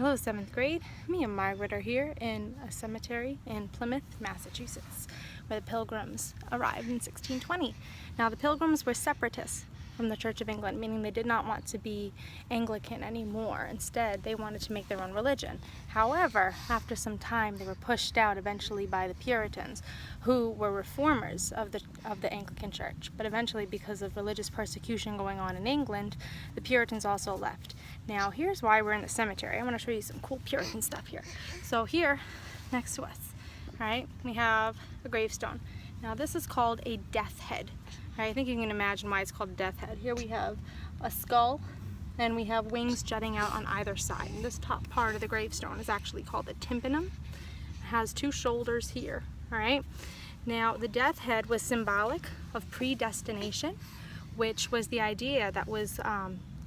Hello 7th grade, me and Margaret are here in a cemetery in Plymouth, Massachusetts, where the Pilgrims arrived in 1620. Now the Pilgrims were separatists from the Church of England, meaning they did not want to be Anglican anymore. Instead, they wanted to make their own religion. However, after some time, they were pushed out eventually by the Puritans, who were reformers of the Anglican Church. But eventually, because of religious persecution going on in England, the Puritans also left. Now, here's why we're in the cemetery. I want to show you some cool Puritan stuff here. So here, next to us, all right, we have a gravestone. Now, this is called a death head. Right, I think you can imagine why it's called a death head. Here we have a skull, and we have wings jutting out on either side. And this top part of the gravestone is actually called the tympanum. It has two shoulders here, all right? Now, the death head was symbolic of predestination, which was the idea that was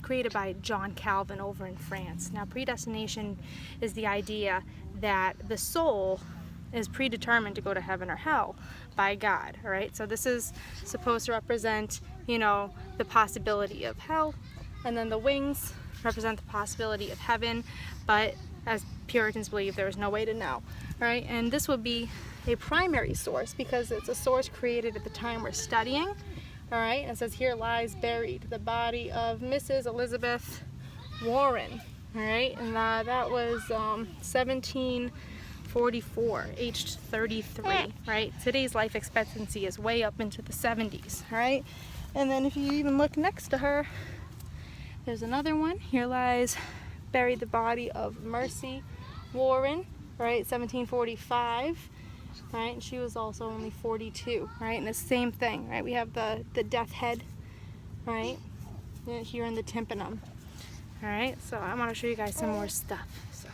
created by John Calvin over in France. Now, predestination is the idea that the soul is predetermined to go to heaven or hell by God, all right? So this is supposed to represent, you know, the possibility of hell, and then the wings represent the possibility of heaven, but as Puritans believe, there is no way to know, right? And this would be a primary source because it's a source created at the time we're studying, all right? And it says, here lies buried the body of Mrs. Elizabeth Warren, all right? And that was 1744, aged 33, right? Today's life expectancy is way up into the 70s, right? And then if you even look next to her, there's another one. Here lies buried the body of Mercy Warren, right? 1745, right? And she was also only 42, right? And the same thing, right? We have the death head, right? Here in the tympanum, all right? So I want to show you guys some more stuff. So